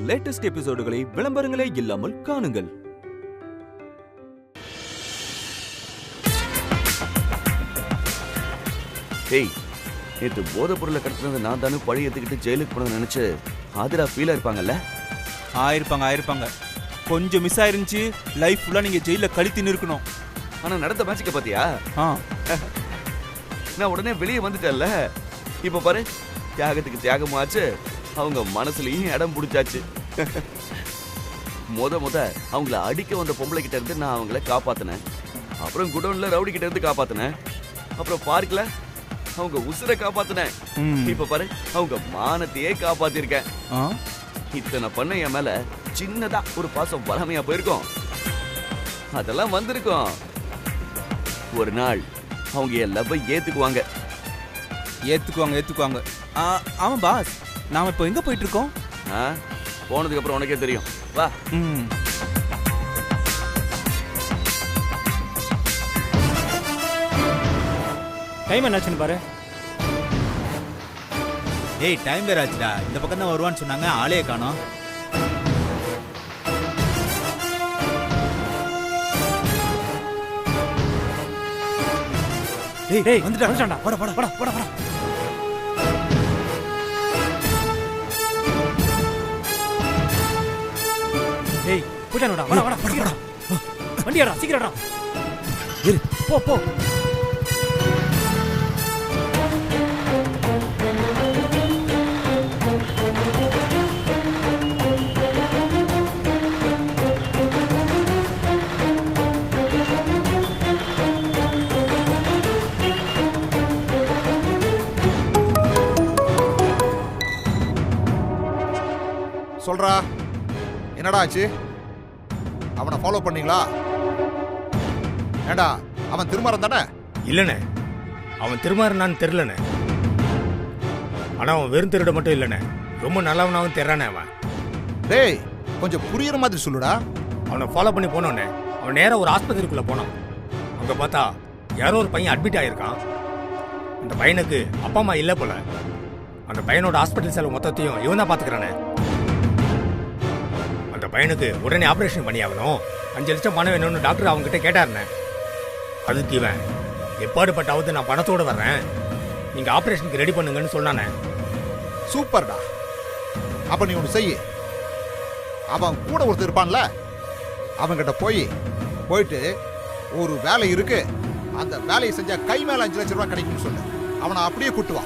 Latest எபிசோடுகளை விளம்பரங்களே இல்லாமல் காணுங்கள். ஏய், நேற்று போதைப் பொருளை கடத்தினது நான் தானே பழி ஏற்றுக்கிட்டு ஜெயிலுக்கு போன நினைச்சு ஆதிரா ஃபீலா இருப்பாங்கல்ல? ஆயிருப்பாங்க. கொஞ்சம் மிஸ் ஆயிருந்துச்சு, லைஃப் ஃபுல்லா நீங்க ஜெயில கழித்து இருக்கணும். ஆனா நடந்த மேட்சுக்கு பாத்தியா? நான் உடனே வெளியே வந்துட்டேன்ல. இப்ப பாரு, தியாகத்துக்கு தியாகமாச்சு, அவங்க மனசுலயும் இடம் பிடிச்சாச்சு. முத அவங்கள அடிக்க வந்த பொம்பளை கிட்ட இருந்து நான் அவங்கள காப்பாத்தினேன். அப்புறம் குடோன்ல ரவுடி கிட்ட இருந்து காப்பாத்தினேன். அப்புறம் பார்க்கல அவங்க உசுரை காப்பாத்தினேன். இப்ப பாரு, அவங்க மானத்தையே காப்பாத்திருக்கேன். இத்தனை பண்ண என் மேல சின்னதா ஒரு பாசம் வராமையா போயிருக்கோம். அதெல்லாம் வந்திருக்கோம். ஒரு நாள் அவங்க என் லவ்வை ஏத்துக்குவாங்க. ஆமா பாஸ், நாம இப்போ எங்க போயிட்டு இருக்கோம்? போனதுக்கு அப்புறம் உனக்கே தெரியும். வா. டைம் என்னாச்சுன்னு பாரு. ஏய், டைம் வேற ஆச்சுடா. இந்த பக்கம் தான் வருவான்னு சொன்னாங்க, ஆளே காணோம். டேய் வந்துட்டான்டா. போடா. டேய் போடானடா. வாடா. வண்டியாடா, சீக்கிரம்டா. இரு, போ. சொல்றா, என்னடா ஆச்சு? அவனை ஃபாலோ பண்ணீங்களா? ஏண்டா, அவன் திருமாறன் தானே? இல்லண்ணே, அவன் திருமாறனான்னு தெரியலண்ணே. ஆனா அவன் வெறும் திருட மட்டும் இல்லண்ணே, ரொம்ப நல்லவனாவும் தெரியறானே அவன். டேய், கொஞ்சம் புரியுற மாதிரி சொல்லுடா. அவனை ஃபாலோ பண்ணி போனோன்னே அவன் நேரா ஒரு ஆஸ்பத்திரிக்குள்ள போனான். அங்க பார்த்தா யாரோ ஒரு பையன் அட்மிட் ஆயிருக்கான். அந்த பையனுக்கு அப்பா அம்மா இல்லை போல. அந்த பையனோட ஹாஸ்பிட்டல் செலவு மொத்தத்தையும் இவன் தான் பாத்துக்கிறானே. அந்த பையனுக்கு உடனே ஆபரேஷன் பண்ணி ஆகணும், 5 லட்சம் பணம் வேணும்னு டாக்டர் அவங்க கிட்ட கேட்டாருண்ணே. அதுக்கு இவன் எப்பாடுபட்டாவது நான் பணத்தோடு வர்றேன், நீங்க ஆபரேஷனுக்கு ரெடி பண்ணுங்கன்னு சொன்னானே. சூப்பர்டா. அப்ப நீ ஒன்று செய்ய, அவன் கூட ஒருத்தர் இருப்பான்ல, அவன்கிட்ட போயிட்டு ஒரு வேலை இருக்கு, அந்த வேலையை செஞ்சா கை மேல 5 லட்சம் ரூபாய் கிடைக்கும்னு சொல்லு. அவனை அப்படியே கூட்டுவா.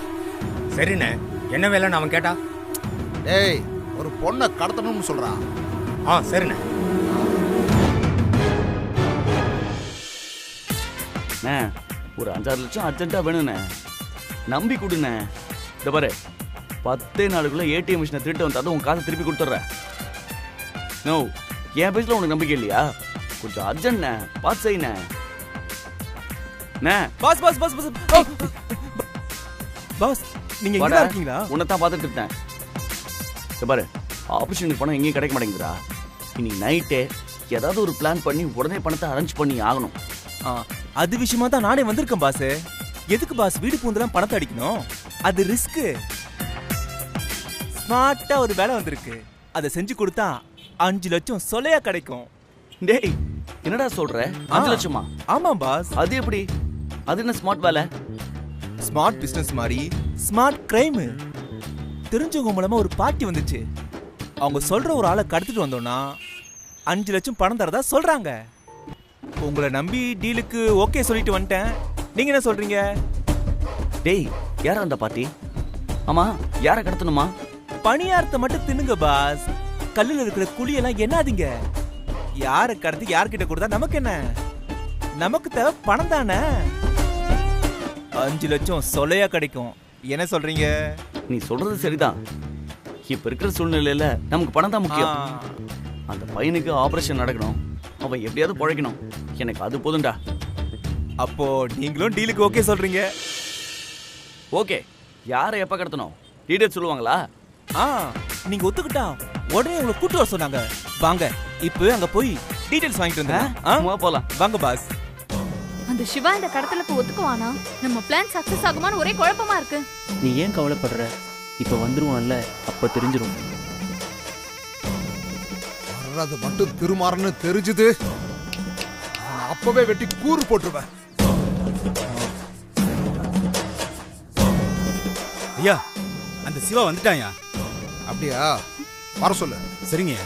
சரிண்ணே, என்ன வேலைன்னு அவன் கேட்டா? டேய், ஒரு பொண்ணை கடத்தணும்னு சொல்றான். சரிண்ணே. ஒரு 5-6 லட்சம் அர்ஜென்ட்டா வேணும்ண்ணே, நம்பி கொடுண்ணே. இந்த பாரு, 10 நாளுக்குள்ள ஏடிஎம் மிஷினை திருட்டு வந்தாலும் உன் காசை திருப்பி கொடுத்துட்றேன். நோ, என் பேசுல உனக்கு நம்பிக்கை இல்லையா? கொஞ்சம் அர்ஜென்ட்ண்ணே, பார்த்து செய்யண்ணே. பாஸ், நீங்க இங்க இருக்கீங்களா? உன்னைத்தான் பார்த்துட்டு இருக்கேன். இந்த பாரு, ஆப்பர்ச்சுனிட்டி பணம் எங்கேயும் கிடைக்க மாட்டேங்குதுடா. இன்னைக்கு நைட்டே ஏதாவது ஒரு பிளான் பண்ணி உடனே பணத்தை அரேஞ்ச் பண்ணி ஆகணும். அது விஷயமா தான் நானே வந்திருக்கேன் பாஸ். எதுக்கு பாஸ் வீடு பூந்தெல்லாம் பணத்தை அடிக்கணும்? அது ரிஸ்க். ஸ்மார்ட்டா ஒரு வேலை வந்திருக்கு, அதை செஞ்சு கொடுத்தா 5 லட்சம் சொலையா கிடைக்கும். டேய், என்னடா சொல்ற? 5 லட்சமா? ஆமா பாஸ். அது எப்படி? அது என்ன ஸ்மார்ட் வேலை? ஸ்மார்ட் பிசினஸ் மாதிரி ஸ்மார்ட் கிரைம். தெரிஞ்சவங்க மூலமா ஒரு பார்ட்டி வந்துச்சு. அவங்க சொல்ற ஒரு ஆளை கடத்திட்டு வந்தோம்னா 5 லட்சம் பணம் தரதா சொல்றாங்க. உங்களை நம்பி டீலுக்கு ஓகே சொல்லிட்டு வந்துட்டேன். நீங்க என்ன சொல்றீங்க? டேய், யாரா அந்த பார்ட்டி? ஆமா, யார கடத்தணுமா? பணியாரத்தை மட்டும் தின்னுங்க பாஸ். கல்லுல இருக்கிற குழியெல்லாம் என்னாதீங்க. யார கடத்தி யார்கிட்ட கொடுத்தா நமக்கு என்ன? நமக்கு தேவை பணம் தானே. 5 லட்சம் சொலையா கிடைக்கும். என்ன சொல்றீங்க? நீ சொல்றது சரிதான். இப்ப இருக்கிற சூழ்நிலையில நமக்கு பணம் தான் முக்கியம். அந்த பையனுக்கு ஆபரேஷன் நடக்கணும், அவன் எப்படியாவது பழைக்கணும். எனக்கு அது போதும்டா. அப்போ நீங்களும் டீலுக்கு ஓகே சொல்றீங்க? ஓகே. யாரை எப்ப கடத்தணும் டீடைல் சொல்லுவாங்களா? நீங்க ஒத்துக்கிட்டா உடனே உங்களை கூட்டு வர சொன்னாங்க. வாங்க இப்போ அங்க போய் டீடைல்ஸ் வாங்கிட்டு வந்தேன். போலாம் வாங்க பாஸ். அந்த சிவா இந்த கடத்தலுக்கு ஒத்துக்குவானா? நம்ம பிளான் சக்சஸ் ஆகுமான்னு ஒரே குழப்பமா இருக்கு. நீ ஏன் கவலைப்படுற? இப்ப வந்துருவான்ல, அப்ப தெரிஞ்சிரும். வர்றது மட்டும் திருமாறன்னு தெரிஞ்சுது, அவனை அப்பவே வெட்டி கூறு போட்டுருவேன். ஐயா, அந்த சிவா வந்துட்டாயா? அப்படியா? வர சொல்லு. சரிங்க.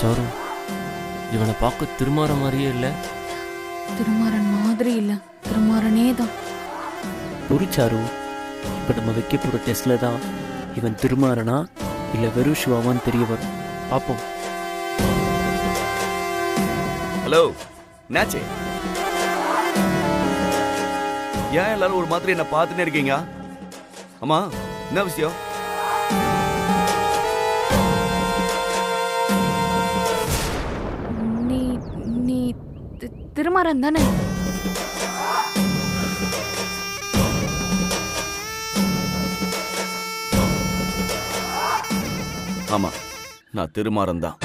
சாரு, இவனை பார்க்க திருமாற மாதிரியே இல்லை. திருமாறன் மாதிரி இல்ல, திருமாறனே தான். புரிச்சாரு, இப்போ நம்ம வைக்க போகிற டெஸ்ட்டில் தான் இவன் திருமாறனா இல்லை வெறும் சிவாவான்னு தெரிய வரும். பார்ப்போம். ஹலோ, என்னாச்சு? ஏன் எல்லாரும் ஒரு மாதிரி என்ன பார்த்துட்டே இருக்கீங்க? அம்மா, என்ன விஷயம்? நீ திருமாறன் தானே? ஆமா, நான் திருமாறன் தான்.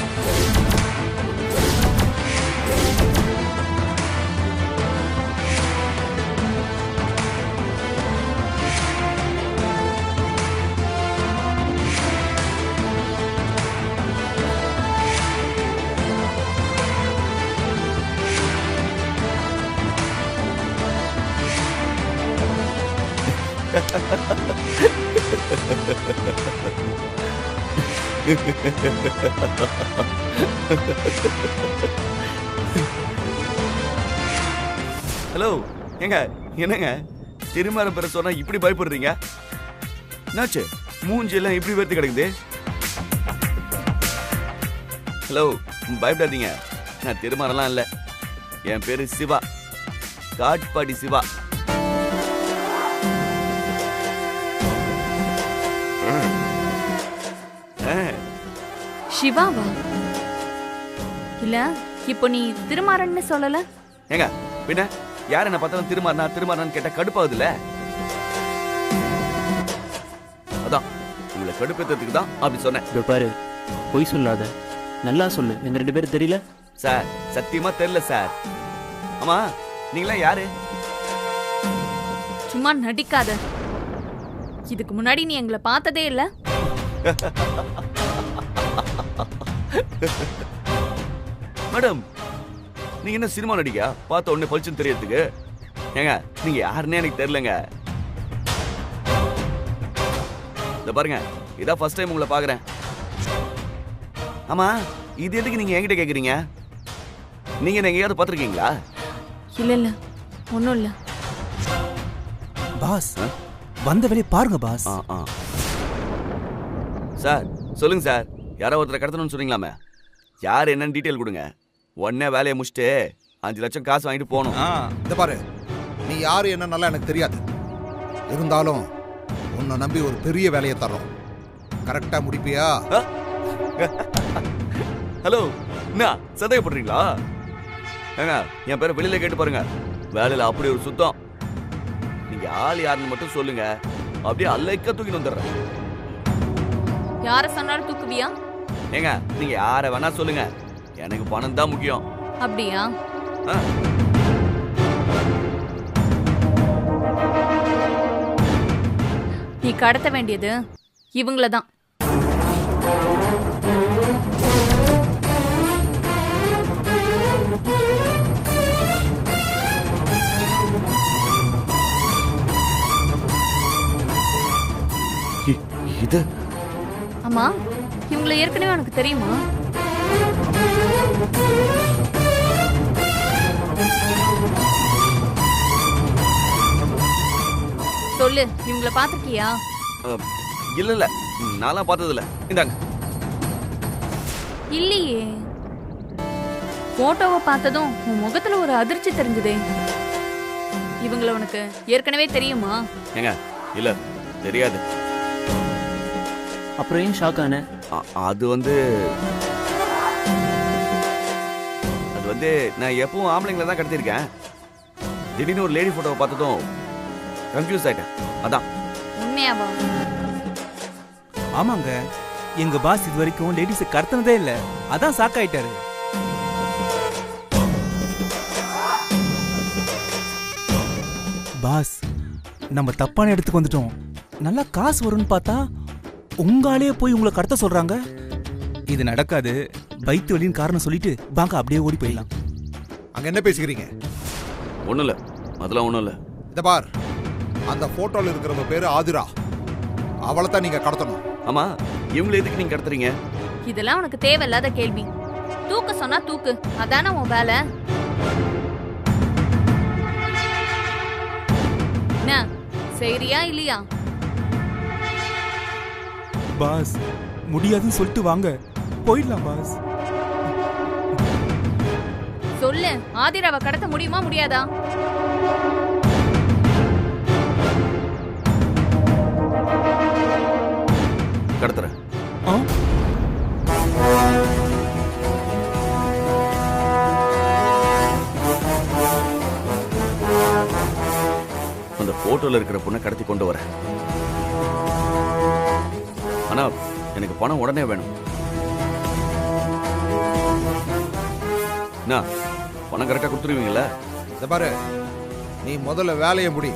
ஹலோ, ஏங்க, என்னங்க திருமாறன் பேர சொன்னா இப்படி பயப்படுறீங்க? என்னாச்சு? மூஞ்சி எல்லாம் இப்படி வெறுத்து கிடக்குது. ஹலோ, பயப்படாதீங்க. நான் திருமாறலாம் இல்ல, என் பேரு சிவா, காட்பாடி சிவா. சிவாவா? இல்ல, இப்போ நீ திருமாறன்னு சொல்லல? ஏங்க, பின்ன யார் என்ன பார்த்தாலும் திருமாறனான்னு கேட்டா கடுப்பாகுதுல்ல? அதான் உங்களை கடுப்பேற்றதுக்கு தான் அப்படி சொன்னேன். இதோ பாரு, பொய் சொல்லாத, நல்லா சொல்லு. எங்க 2 பேரும் தெரியல சார், சத்தியமா தெரியல சார். ஆமா, நீங்களா யாரு? சும்மா நடிக்காத. இதுக்கு முன்னாடி நீ எங்களை பார்த்ததே இல்ல. மேடம், நீங்க என்ன சினிமா நடிகா? பார்த்த உடனே பளிச்சுன்னு தெரியறதுக்கு? ஏங்க, நீங்க யாருன்னே எனக்கு தெரியலங்க. இத பாருங்க, இதான் ஃபர்ஸ்ட் டைம் உங்களை பாக்குறேன். ஆமா, இது எதுக்கு நீங்க என்கிட்ட கேக்குறீங்க? நீங்க என்ன எங்கேயாவது பார்த்திருக்கீங்களா? இல்ல, ஒன்னும் இல்ல. பாஸ், வந்த வேலையை பாருங்க பாஸ். சார், சொல்லுங்க சார். யாரோ ஒருத்தரை கடத்தணும்னு சொன்னீங்களாமே, யார் என்னன்னு டீட்டெயில் கொடுங்க. உடனே வேலையை முடிச்சுட்டு 5 லட்சம் காசு வாங்கிட்டு போகணும். இந்த பாரு, நீ யாரு என்னன்னால எனக்கு தெரியாது. இருந்தாலும் உன்னை நம்பி ஒரு பெரிய வேலையை தர்றோம். கரெக்டா முடிப்பியா? ஹலோ, என்ன சந்தேகப்படுறீங்களா? ஏங்க, என் பேரை வெளியில கேட்டு பாருங்க. வேலையில அப்படி ஒரு சுத்தம். நீங்க ஆள் யாருன்னு மட்டும் சொல்லுங்க, அப்படியே அல்லைக்க தூக்கிட்டு வந்துடுறேன். யார சொன்னாலும் தூக்குவியா? ஏங்க, நீங்க யார வேணா சொல்லுங்க, எனக்கு பணம் தான் முக்கியம். அப்படியா? நீ கடத்த வேண்டியது இவங்கள தான். இது அம்மா, இவங்களை ஏற்கனவே உனக்கு தெரியுமா? சொல்லு, இவங்களை பாத்திருக்கியா? இல்ல, நான்லாம் பார்த்தது இல்ல. இந்தாங்க. இல்லையே. போட்டோவை பார்த்ததும் உன் முகத்துல ஒரு அதிர்ச்சி தெரிஞ்சுதே. இவங்கள உனக்கு ஏற்கனவே தெரியுமா? ஏங்க இல்ல தெரியாது. அப்புறம் ஏன் ஷாக் ஆன? அது வந்து நான் எப்பவும் ஆம்பளைங்களை தான் கடத்திருக்கேன். திடீர்னு ஒரு லேடி போட்டோவை பார்த்ததும் கன்ஃபியூஸ் ஆயிட்டேன். அதான். உண்மையாவா? ஆமாங்க, எங்க பாஸ் இது வரைக்கும் லேடிஸை கடத்தினதே இல்ல, அதான் ஷாக் ஆயிட்டாரு. பாஸ், நம்ம தப்பான இடத்துக்கு வந்துட்டோம். நல்லா காசு வரும்னு பார்த்தா உங்காலே போய் உங்களை கடத்த சொல்றாங்க. இது நடக்காது. பைத்து வலின்னு காரணம் சொல்லிட்டு பாங்க அப்படியே ஓடி போயிடலாம். அங்க என்ன பேசிக்கிறீங்க? ஒண்ணும் இல்ல, அதெல்லாம் ஒண்ணும் இல்ல. இந்த பார், அந்த போட்டோல இருக்கிறவங்க பேரு ஆதிரா. அவளை தான் நீங்க கடத்தணும். ஆமா, இவங்களை எதுக்கு நீங்க கடத்துறீங்க? இதெல்லாம் உனக்கு தேவையில்லாத கேள்வி. தூக்க சொன்னா தூக்கு, அதானே உன் வேலை. என்ன செய்றியா இல்லையா? பாஸ், முடியாதுன்னு சொல்லிட்டு வாங்க, போயிடலாம் பாஸ். சொல்லு, ஆதிராவை கடத்த முடியுமா முடியாதா? கடத்துறேன். அந்த போட்டோல இருக்கிற பொண்ணை கடத்தி கொண்டு வரேன். ஆனா எனக்கு பணம் உடனே வேணும். பணம் கரெக்டா கொடுத்துருவீங்களா? இந்த பாரு, நீ முதல்ல வேலையை முடி,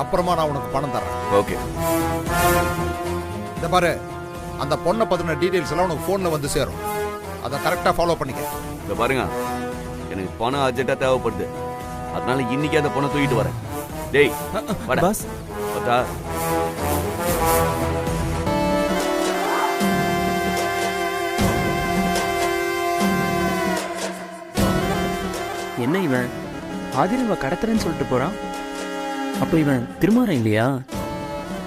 அப்புறமா நான் உனக்கு பணம் தரேன். ஓகே. இந்த பாரு, அந்த பொண்ணை பத்தின டீடைல்ஸ் எல்லாம் உனக்கு போன்ல வந்து சேரும். அதை கரெக்டா ஃபாலோ பண்ணிக்க. இந்த பாருங்க, எனக்கு பணம் அர்ஜென்ட்டா தேவைப்படுது. அதனால இன்னைக்கு அந்த பொண்ணை தூக்கிட்டு வரேன். டேய் வாடா பாஸ். பத்தா. என்ன இவன் ஆதிராவை கடத்துறேன்னு சொல்லிட்டு போறான்? அப்போ இவன் திருமாறன் இல்லையா?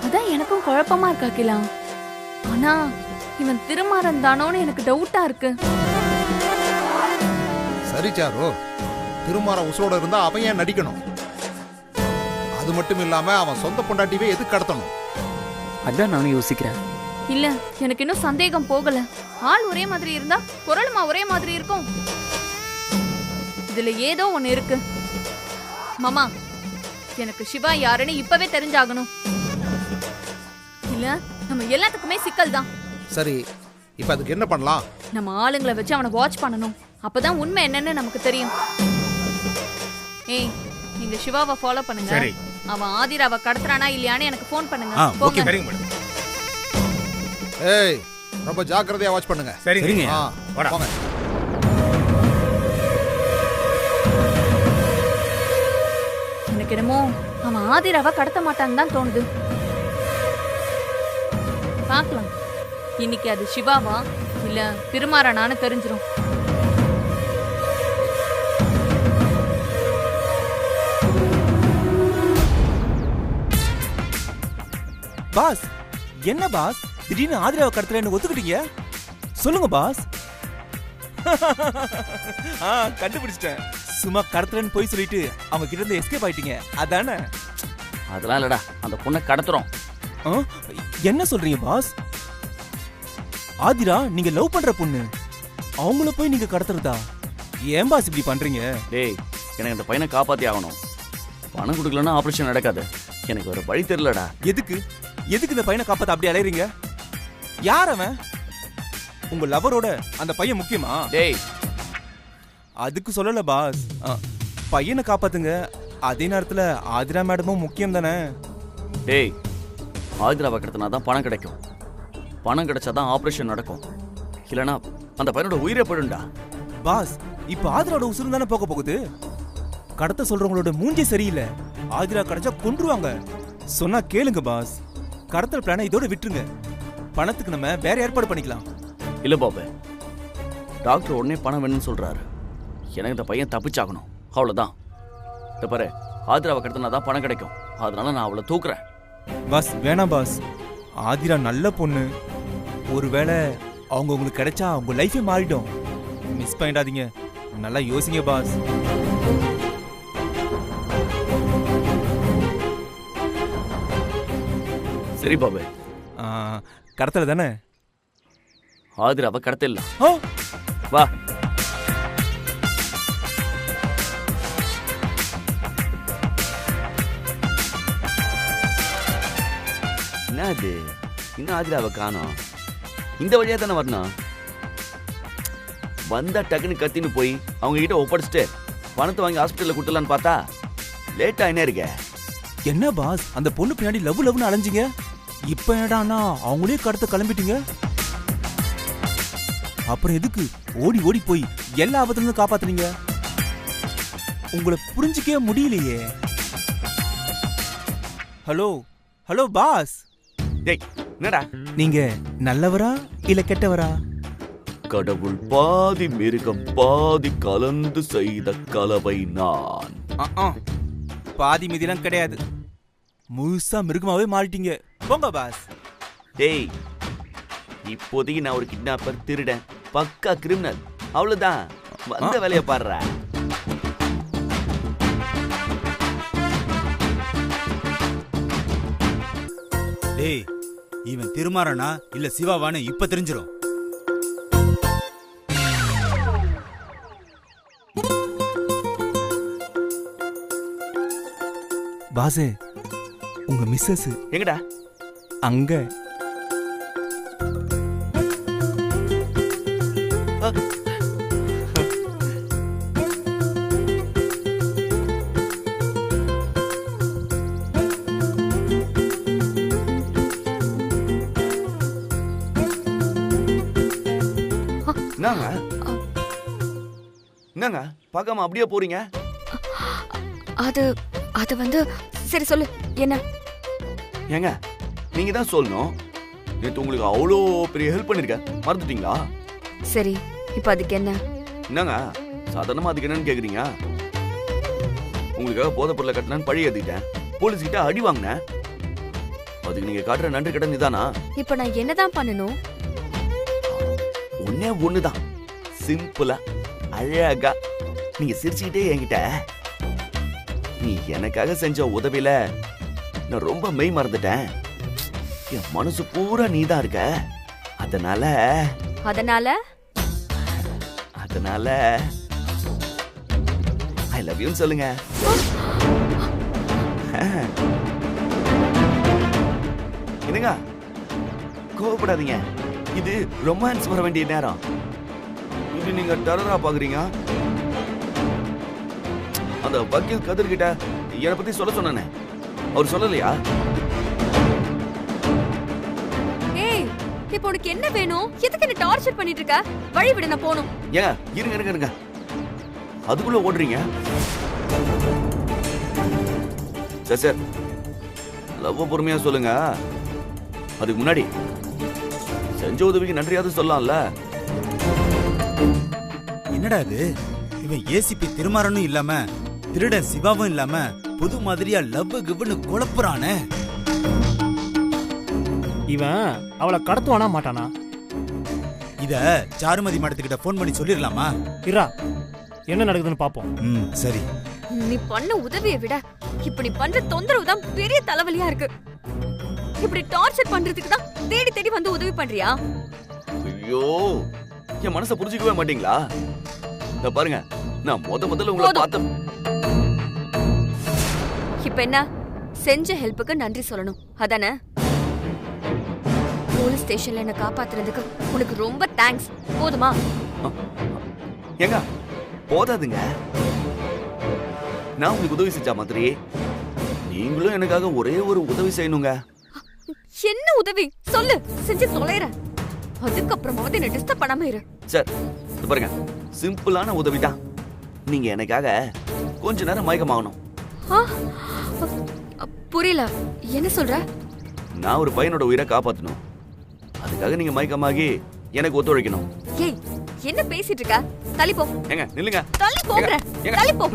அதான் எனக்கும் குழப்பமா இருக்கா கிலா. ஆனா இவன் திருமாறன் தானோன்னு எனக்கு டவுட்டா இருக்கு. சரி சாரு, திருமாறன் உசுரோட இருந்தா அவன் ஏன் நடிக்கணும்? அது மட்டும் இல்லாம அவன் சொந்த பொண்டாட்டிவே எதுக்கு கடத்தணும்? அதான் நானும் யோசிக்கிறேன். இல்ல, எனக்கு இன்னும் சந்தேகம் போகல. ஆள் ஒரே மாதிரி இருந்தா குரலுமா ஒரே மாதிரி இருக்கும். இதுல ஏதோ ஒண்ணு இருக்கு. மாமா, எனக்கு சிவா யாருன்னு இப்பவே தெரிஞ்சாகணும். இல்ல நம்ம எல்லாத்துக்குமே சிக்கல் தான். சரி, இப்ப அதுக்கு என்ன பண்ணலாம்? நம்ம ஆளுங்களை வச்சு அவனை வாட்ச் பண்ணணும். அப்பதான் உண்மை என்னன்னு நமக்கு தெரியும். ஏய், நீங்க சிவாவை ஃபாலோ பண்ணுங்க. சரி. அவன் ஆதிராவை கடத்துறானா இல்லையான்னு எனக்கு ஃபோன் பண்ணுங்க. ஓகே, போங்க. சரிங்க மேடம். ஏய், ரொம்ப ஜாக்கிரதையா வாட்ச் பண்ணுங்க. சரிங்க. ஆ, வாடா. போங்க. எனக்கு என்னமோ அவன் ஆதிராவை கடத்த மாட்டான்னு தான் தோணுது. பார்க்கலாம், இன்னைக்கு அது சிவாவா இல்ல திருமாறனான்னு தெரிஞ்சிரும். பாஸ், என்ன பாஸ் திடீர்னு ஆதிராவை கடத்துறேன்னு ஒத்துக்கிட்டீங்க? சொல்லுங்க பாஸ். கண்டுபிடிச்சிட்டேன். சும்மா கடத்துறேன்னு போய் சொல்லிட்டு அவங்க கிட்ட இருந்து எஸ்கேப் ஆயிட்டீங்க, அதானே? அதெல்லாம் இல்லடா, அந்த பொண்ணை கடத்துறோம். என்ன சொல்றீங்க பாஸ்? ஆதிரா நீங்க லவ் பண்ற பொண்ணு, அவங்கள போய் நீங்க கடத்துறதா? ஏன் பாஸ் இப்படி பண்றீங்க? டேய், எனக்கு அந்த பையனை காப்பாத்தி ஆகணும். பணம் கொடுக்கலன்னா ஆபரேஷன் நடக்காது. எனக்கு ஒரு வழி தெரியலடா. எதுக்கு இந்த பையனை காப்பாத்த அப்படி அலையறீங்க? யார் அவன்? உங்க லவரோட அந்த பையன் முக்கியமா? டேய், அதுக்கு சொல்லல பாஸ். பையனை காப்பாத்துங்க, அதே நேரத்துல ஆதிரா மேடமும் முக்கியம் தானே? டேய், ஆதிராவை கடத்தினா தான் பணம் கிடைக்கும். பணம் கிடைச்சாதான் ஆபரேஷன் நடக்கும். இல்லனா அந்த பையனோட உயிரே போயிடும்டா. பாஸ், இப்ப ஆதிராவோட உசுறு தானே போக போகுது. கடத்த சொல்றவங்களோட மூஞ்சி சரியில்லை. ஆதிரா கிடைச்சா கொன்றுவாங்க. சொன்னா கேளுங்க பாஸ். கடத்தல் பிளானை இதோட விட்டுருங்க. பணத்துக்கு நம்ம வேற ஏற்பாடு பண்ணிக்கலாம். இல்ல பாபு, டாக்டர் உடனே பணம் வேணும்னு சொல்றாரு. எனக்கு இந்த பையன் தப்பிச்சாகணும், அவ்வளவுதான். இந்த பாரு, ஆதிராவை கடத்தினா தான் பணம் கிடைக்கும். அதனால நான் அவளை தூக்குறேன். பாஸ் வேணாம் பாஸ். ஆதிரா நல்ல பொண்ணு. ஒருவேளை அவங்க உங்களுக்கு கிடைச்சா உங்க லைஃபே மாறிடும். மிஸ் பண்ணிடாதீங்க. நல்லா யோசிங்க பாஸ். சரி பாபு, கடத்தல தானே? ஆதிராவை கடத்திடலாம். ஓ வா. என்ன அது, இன்னும் ஆதிராவை காணோம். இந்த வழியா தானே வரணும். வந்தா டக்குன்னு கத்தின்னு போய் அவங்க கிட்ட ஒப்படைச்சிட்டு பணத்தை வாங்கி ஹாஸ்பிட்டல்ல கொடுத்துலான்னு பார்த்தா லேட்டா என்ன இருக்க. என்ன பாஸ், அந்த பொண்ணு பின்னாடி லவ்னு அலைஞ்சிங்க. இப்ப என்னடான்னா அவங்களே கடத்த கிளம்பிட்டீங்க. அப்புறம் எதுக்கு ஓடி ஓடி போய் எல்லா ஆபத்துலேருந்து காப்பாத்துனீங்க? உங்களை புரிஞ்சிக்கவே முடியலையே. Hello hello boss. டேய் என்னடா, நீங்க நல்லவரா இல்ல கெட்டவரா? கடவுள் பாதி மிருகம் பாதி கலந்து செய்த கலவை நான். பாதி மீதிலாம் கிடையாது, முழுசா மிருகமாவே மாறிட்டீங்க. போங்க பாஸ். டேய், இப்போதைக்கு நான் ஒரு கிட்னாப்பர், திருடன், பக்கா கிரிமினல். அவ்வளவுதான். வந்த வேலைய பாடுற. டேய், இவன் திருமாறனா இல்ல சிவாவான்னு இப்ப தெரிஞ்சிரும். பாசே, உங்க மிஸ்ஸஸ் எங்கடா? அங்க. என்னங்க பார்க்காம அப்படியே போறீங்க? அது வந்து சரி சொல்லு என்ன. ஏங்க நீங்க தான் சொல்லணும். நேத்து உங்களுக்கு அவ்வளோ பெரிய ஹெல்ப் பண்ணிருக்கேன், மறந்துட்டீங்களா? சரி, இப்ப அதுக்கு என்ன? என்னங்க சாதாரணமா அதுக்கு என்னன்னு கேக்குறீங்க? உங்களுக்காக போதை பொருளை கட்டினான்னு பழி ஏத்திட்டேன், போலீஸ் கிட்ட அடி வாங்கினேன். அதுக்கு நீங்க காட்டுற நன்றி கடன் இதானா? இப்ப நான் என்னதான் பண்ணணும்? ஒன்னே ஒண்ணுதான், சிம்பிளா அழகா நீங்க சிரிச்சுக்கிட்டே என்கிட்ட நீ எனக்காக செஞ்ச உதவியில நான் ரொம்ப மெய் மறந்துட்டேன், என் மனசு பூரா நீதான் இருக்க, அதனால ஐ லவ் யூன்னு சொல்லுங்க. என்னங்க கோவப்படாதீங்க, இது ரொமான்ஸ் வர வேண்டிய நேரம். இது நீங்க டெரரா பாக்குறீங்க. அந்த வக்கீல் கதிர் கிட்ட என்னை பத்தி சொல்ல சொன்னானே, அவர் சொல்லலையா? ஏய், இப்போ உனக்கு என்ன வேணும்? எதுக்கு என்ன டார்ச்சர் பண்ணிட்டு இருக்க? வழி விடு, நான் போணும். ஏங்க இருங்க, அதுக்குள்ள ஓடுறீங்க. சார் லவ் பொறுமையா சொல்லுங்க. அதுக்கு முன்னாடி செஞ்ச உதவிக்கு நன்றியாவது சொல்லலாம்ல. என்னடா இது, இவன் ஏசிபி திருமாறனும் இல்லாம திருடன் சிவாவும் இல்லாம புது மாதிரியா லவ் கிவ்னு குழப்புறானே. இவன் அவளை கடத்துவானா மாட்டானா? இத சாருமதி மேடத்துக்கிட்ட போன் பண்ணி சொல்லிடலாமா? இரா, என்ன நடக்குதுன்னு பாப்போம். சரி. நீ பண்ண உதவியை விட இப்ப நீ பண்ற தொந்தரவு தான் பெரிய தலைவலியா இருக்கு. இப்படி டார்ச்சர் பண்றதுக்கு தான் தேடி தேடி வந்து உதவி பண்றியா? ஐயோ, என் மனசை புரிஞ்சுக்கவே மாட்டீங்களா? இந்த பாருங்க, நான் முதல்ல உங்களை பார்த்தேன். இப்ப என்ன? செஞ்ச ஹெல்ப்புக்கு நன்றி சொல்லணும், அதானே? போலீஸ் ஸ்டேஷன்ல என்ன காப்பாத்துறதுக்கு உனக்கு ரொம்ப தேங்க்ஸ். போதுமா? ஏங்க போதாதுங்க. நான் உங்களுக்கு உதவி செஞ்ச மாதிரி நீங்களும் எனக்காக ஒரே ஒரு உதவி செய்யணுங்க. என்ன உதவி சொல்லு, செஞ்சு தொலைறேன். அதுக்கப்புறமாவது என்ன டிஸ்டர்ப் பண்ணாம இரு. சார் பாருங்க, சிம்பிளான உதவி தான். நீங்க எனக்காக கொஞ்ச நேரம் மயக்கமாகணும். புரியல, என்ன சொல்ற? நான் ஒரு பையனோட உயிரை காப்பாத்தணும், அதுக்காக நீங்க மயக்கமாகி எனக்கு ஒத்துழைக்கணும். ஏய், என்ன பேசிட்டு இருக்க? தள்ளி போ. ஏங்க நில்லுங்க. தள்ளி போங்கற. தள்ளி போ.